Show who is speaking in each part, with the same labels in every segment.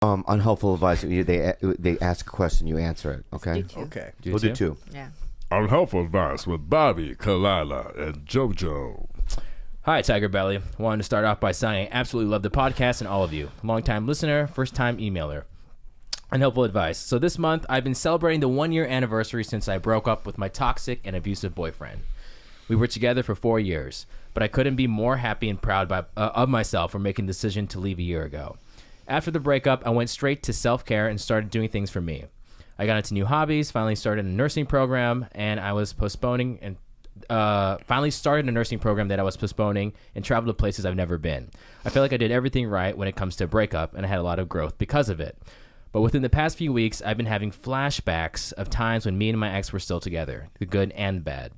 Speaker 1: Unhelpful advice. They ask a question, you answer it. Okay.
Speaker 2: Okay.
Speaker 1: We'll do two.
Speaker 3: Yeah.
Speaker 4: Unhelpful advice with Bobby, Kalila, and JoJo.
Speaker 5: Hi, Tiger Belly. Wanted to start off by saying I absolutely love the podcast and all of you. Long-time listener, first-time emailer. Unhelpful advice. So this month, I've been celebrating the 1-year anniversary since I broke up with my toxic and abusive boyfriend. We were together for 4 years, but I couldn't be more happy and proud of myself for making the decision to leave a year ago. After the breakup, I went straight to self-care and started doing things for me. I got into new hobbies, finally started a nursing program, and finally started a nursing program that I was postponing and traveled to places I've never been. I feel like I did everything right when it comes to a breakup, and I had a lot of growth because of it. But within the past few weeks, I've been having flashbacks of times when me and my ex were still together, the good and bad.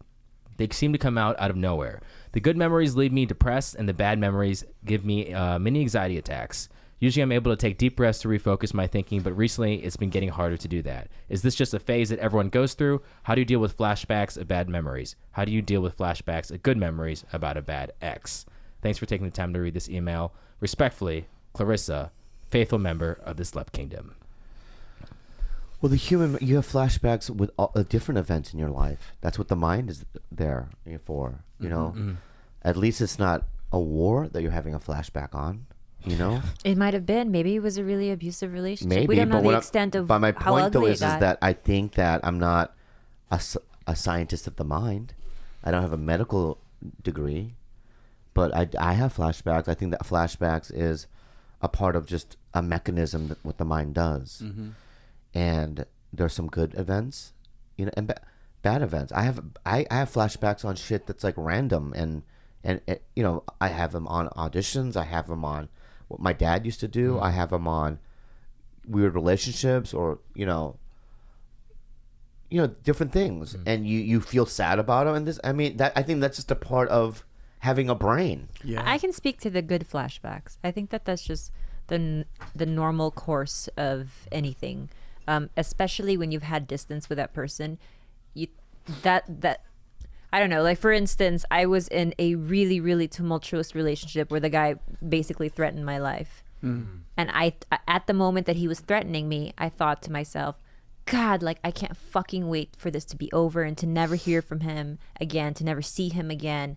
Speaker 5: They seem to come out of nowhere. The good memories leave me depressed, and the bad memories give me mini anxiety attacks. Usually I'm able to take deep breaths to refocus my thinking, but recently it's been getting harder to do that. Is this just a phase that everyone goes through? How do you deal with flashbacks of bad memories? How do you deal with flashbacks of good memories about a bad ex? Thanks for taking the time to read this email. Respectfully, Clarissa, faithful member of the Slept Kingdom.
Speaker 1: Well, you have flashbacks with different events in your life. That's what the mind is there for, you know? Mm-hmm. At least it's not a war that you're having a flashback on, you know?
Speaker 3: It might have been. Maybe it was a really abusive relationship.
Speaker 1: Maybe,
Speaker 3: we don't know the extent of how ugly it got. But my point, though, is that I think that I'm not a scientist of the mind. I don't have a medical degree, but I have flashbacks. I think that flashbacks is a part of just a mechanism that what the mind does. Mm-hmm. And there's some good events, you know, and bad events. I have flashbacks on shit that's like random, and you know, I have them on auditions. I have them on what my dad used to do. I have them on weird relationships, or you know, different things, and you feel sad about them. And this, I mean, I think that's just a part of having a brain. Yeah, I can speak to the good flashbacks. I think that's just the normal course of anything. Especially when you've had distance with that person, that I don't know. Like for instance, I was in a really, really tumultuous relationship where the guy basically threatened my life, and I at the moment that he was threatening me, I thought to myself, God, like I can't fucking wait for this to be over and to never hear from him again, to never see him again.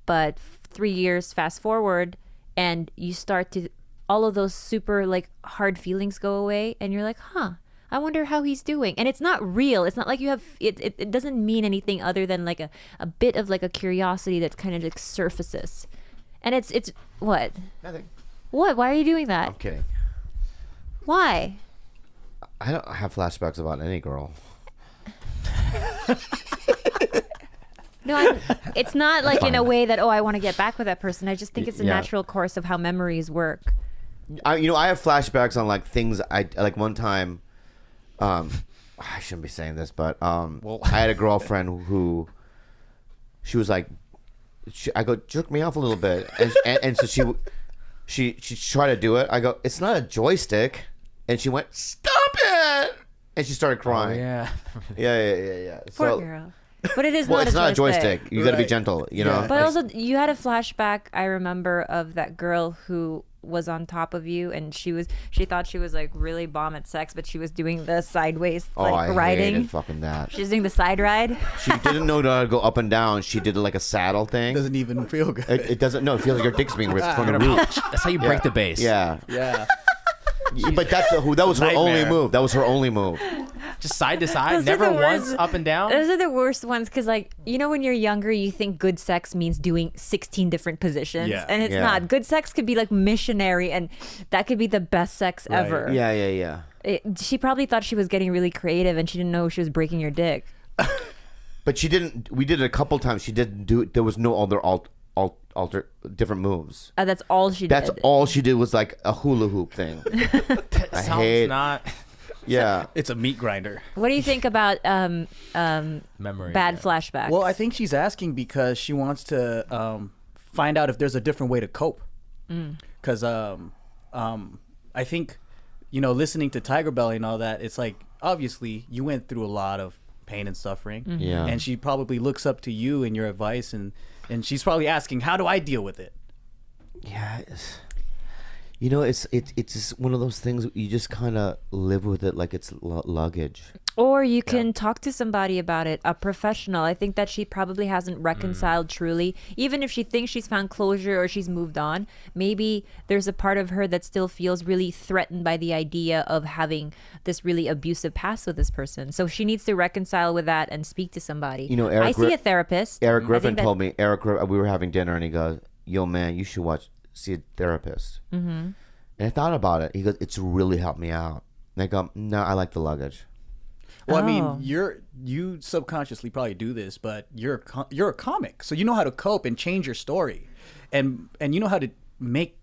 Speaker 3: But 3 years fast forward, and you start to. All of those super like hard feelings go away, and you're like, I wonder how he's doing. And it's not real. It's not like you have it doesn't mean anything other than like a bit of like a curiosity that kind of like surfaces. And it's what?
Speaker 1: Nothing.
Speaker 3: What? Why are you doing that?
Speaker 1: I'm kidding.
Speaker 3: Why?
Speaker 1: I don't have flashbacks about any girl.
Speaker 3: No, it's not like in a way that, I want to get back with that person. I just think it's a natural course of how memories work.
Speaker 1: I have flashbacks on like things I like. One time, I shouldn't be saying this, but I had a girlfriend who she was like, I go, jerk me off a little bit, and so she tried to do it. I go, it's not a joystick, and she went, stop it, and she started crying.
Speaker 5: Oh,
Speaker 1: yeah.
Speaker 3: Poor girl. But it is
Speaker 1: well,
Speaker 3: not
Speaker 1: it's
Speaker 3: a
Speaker 1: not a joystick. You got to be gentle, you know.
Speaker 3: But also, you had a flashback. I remember of that girl who was on top of you, and she thought she was like really bomb at sex, but she was doing the sideways
Speaker 1: I
Speaker 3: riding.
Speaker 1: Hated fucking that.
Speaker 3: She's doing the side ride.
Speaker 1: She didn't know how to go up and down. She did like a saddle thing.
Speaker 2: Doesn't even feel good.
Speaker 1: It doesn't. No, it feels like your dick's being ripped from the root.
Speaker 5: That's how you break the base.
Speaker 1: Yeah. But that was her only move. That was her only move.
Speaker 5: Just side to side,
Speaker 3: Those
Speaker 5: never
Speaker 3: are the
Speaker 5: once
Speaker 3: worst.
Speaker 5: up and down.
Speaker 3: Those are the worst ones because, like, you know, when you're younger, you think good sex means doing 16 different positions, and it's not. Good sex could be like missionary, and that could be the best sex ever.
Speaker 1: Yeah.
Speaker 3: She probably thought she was getting really creative, and she didn't know she was breaking your dick.
Speaker 1: But she didn't. We did it a couple times. She didn't do. There was no other alter different moves.
Speaker 3: That's all she did.
Speaker 1: That's all she did was like a hula hoop thing.
Speaker 5: I hate not.
Speaker 1: Yeah,
Speaker 2: it's a meat grinder.
Speaker 3: What do you think about
Speaker 5: memory
Speaker 3: bad flashbacks?
Speaker 2: Well, I think she's asking because she wants to find out if there's a different way to cope. Because I think, you know, listening to Tiger Belly and all that, it's like obviously you went through a lot of pain and suffering.
Speaker 1: Yeah,
Speaker 2: and she probably looks up to you and your advice, and she's probably asking, how do I deal with it?
Speaker 1: Yeah. You know, it's just one of those things you just kind of live with it like it's luggage.
Speaker 3: Or you can talk to somebody about it, a professional. I think that she probably hasn't reconciled truly. Even if she thinks she's found closure or she's moved on, maybe there's a part of her that still feels really threatened by the idea of having this really abusive past with this person. So she needs to reconcile with that and speak to somebody.
Speaker 1: You know,
Speaker 3: I see a therapist.
Speaker 1: Eric Griffin told me, we were having dinner and he goes, yo, man, you should see a therapist. Mm-hmm. And I thought about it. He goes, it's really helped me out. And I go, no, I like the luggage.
Speaker 2: Well, I mean, you subconsciously probably do this, but you're a comic, so you know how to cope and change your story, and you know how to make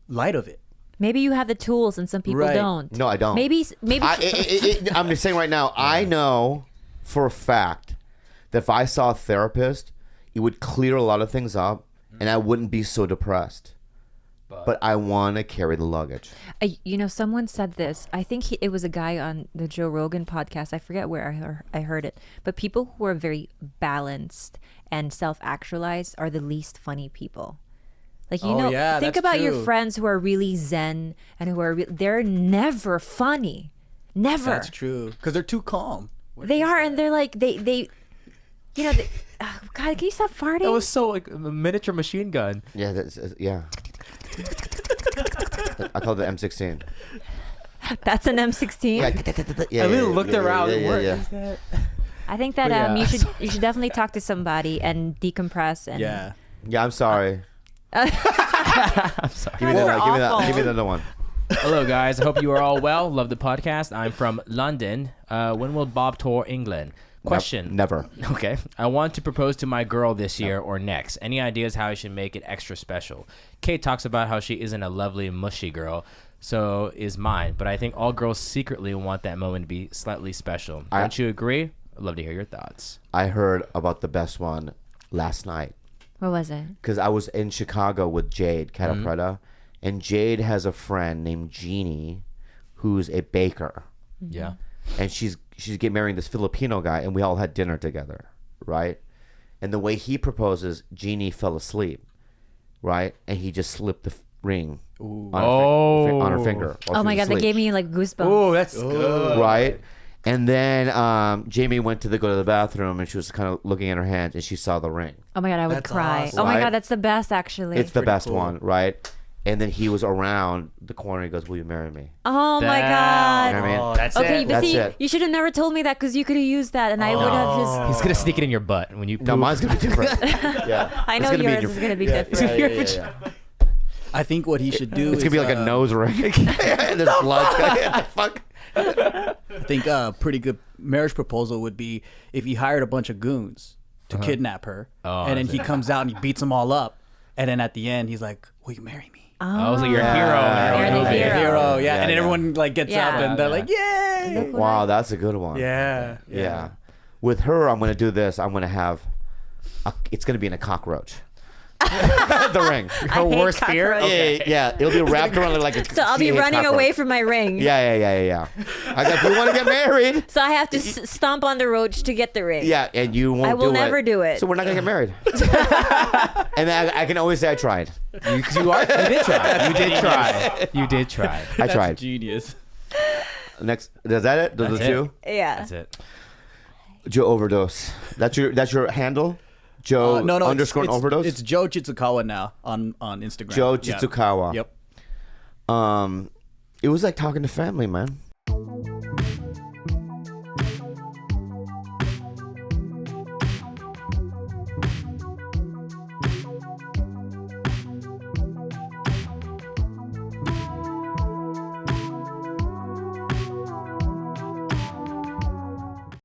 Speaker 2: light of it.
Speaker 3: Maybe you have the tools, and some people don't.
Speaker 1: No, I don't.
Speaker 3: Maybe.
Speaker 1: I'm just saying right now. I know for a fact that if I saw a therapist, it would clear a lot of things up, and I wouldn't be so depressed. But I want to carry the luggage.
Speaker 3: Someone said this. I think it was a guy on the Joe Rogan podcast. I forget where I heard it. But people who are very balanced and self-actualized are the least funny people. Like, think about your friends who are really zen and who are they're never funny. Never.
Speaker 2: That's true. Because they're too calm.
Speaker 3: They are, and they're like, God, can you stop farting?
Speaker 5: That was so like a miniature machine gun.
Speaker 1: Yeah, yeah. I call it the M16.
Speaker 3: That's an M16.
Speaker 1: Yeah,
Speaker 5: I really looked around.
Speaker 1: Yeah.
Speaker 3: I think that you should definitely talk to somebody and decompress. And
Speaker 1: I'm sorry.
Speaker 5: I'm sorry.
Speaker 1: Give me another one.
Speaker 5: Hello, guys. I hope you are all well. Love the podcast. I'm from London. When will Bob tour England? Question.
Speaker 1: Never.
Speaker 5: Okay. I want to propose to my girl this year or next. Any ideas how I should make it extra special? Kate talks about how she isn't a lovely, mushy girl. So is mine. But I think all girls secretly want that moment to be slightly special. Don't you agree? I'd love to hear your thoughts.
Speaker 1: I heard about the best one last night.
Speaker 3: What was it?
Speaker 1: Because I was in Chicago with Jade Catapretta. And Jade has a friend named Jeannie who's a baker.
Speaker 5: Yeah.
Speaker 1: And she's getting married this Filipino guy, and we all had dinner together, right? And the way he proposes, Jeannie fell asleep, right? And he just slipped the ring on her finger.
Speaker 3: Oh my God, that gave me like goosebumps.
Speaker 2: Oh, that's good.
Speaker 1: Right? And then Jamie went to go to the bathroom, and she was kind of looking at her hands, and she saw the ring.
Speaker 3: Oh my God, I would
Speaker 2: That's
Speaker 3: cry.
Speaker 2: awesome.
Speaker 3: Oh my
Speaker 1: Right?
Speaker 3: God, that's the best actually.
Speaker 1: It's the best
Speaker 2: cool.
Speaker 1: one, right? And then he was around the corner. He goes, "Will you marry me?"
Speaker 3: Oh my
Speaker 1: You know
Speaker 3: God.
Speaker 1: what I mean?
Speaker 2: Oh, that's
Speaker 3: Okay,
Speaker 2: it.
Speaker 3: but
Speaker 1: That's
Speaker 3: see,
Speaker 1: it.
Speaker 3: you should have never told me that because you could have used that, and I would have just.
Speaker 5: He's going to sneak it in your butt when you poop.
Speaker 1: No, mine's gonna be different. Yeah,
Speaker 3: I know
Speaker 1: It's gonna be
Speaker 3: yours
Speaker 1: your-
Speaker 3: is gonna be
Speaker 1: yeah,
Speaker 3: different.
Speaker 1: yeah.
Speaker 2: I think what he should do
Speaker 1: It's
Speaker 2: is
Speaker 1: gonna be like a nose ring. There's blood. What the fuck?
Speaker 2: I think a pretty good marriage proposal would be if he hired a bunch of goons to kidnap her, and then he comes out and he beats them all up, and then at the end he's like, "Will you marry me?"
Speaker 5: Oh, so you're a hero.
Speaker 3: You're the
Speaker 5: movie.
Speaker 3: hero.
Speaker 2: Hero,
Speaker 1: Yeah,
Speaker 2: and then
Speaker 1: yeah.
Speaker 2: everyone like gets
Speaker 3: Yeah.
Speaker 2: up and they're like, "Yay!"
Speaker 1: Wow, that's a good one.
Speaker 2: Yeah.
Speaker 1: With her, I'm gonna do this. I'm gonna have. It's gonna be in a cockroach. The ring.
Speaker 3: I hate
Speaker 5: worst fear?
Speaker 3: cockroaches.
Speaker 1: Yeah. It'll be wrapped around like a.
Speaker 3: So I'll be running away from my ring.
Speaker 1: Yeah. I go, if you want to get married.
Speaker 3: So I have to stomp on the roach to get the ring.
Speaker 1: Yeah, and you won't.
Speaker 3: I will never do it.
Speaker 1: So we're not gonna get married. And then I can always say I tried.
Speaker 5: You did try. You did try. You did try.
Speaker 1: I tried.
Speaker 2: Genius.
Speaker 1: Next, is that it? Those are
Speaker 5: That's
Speaker 1: the
Speaker 5: it.
Speaker 1: two.
Speaker 3: Yeah.
Speaker 5: That's it.
Speaker 1: Joe Overdose. That's your handle. Joe
Speaker 2: No,
Speaker 1: underscore
Speaker 2: it's,
Speaker 1: overdose.
Speaker 2: It's Joe Jitsukawa now on Instagram.
Speaker 1: Joe
Speaker 2: Yeah.
Speaker 1: Jitsukawa.
Speaker 2: Yep.
Speaker 1: It was like talking to family, man.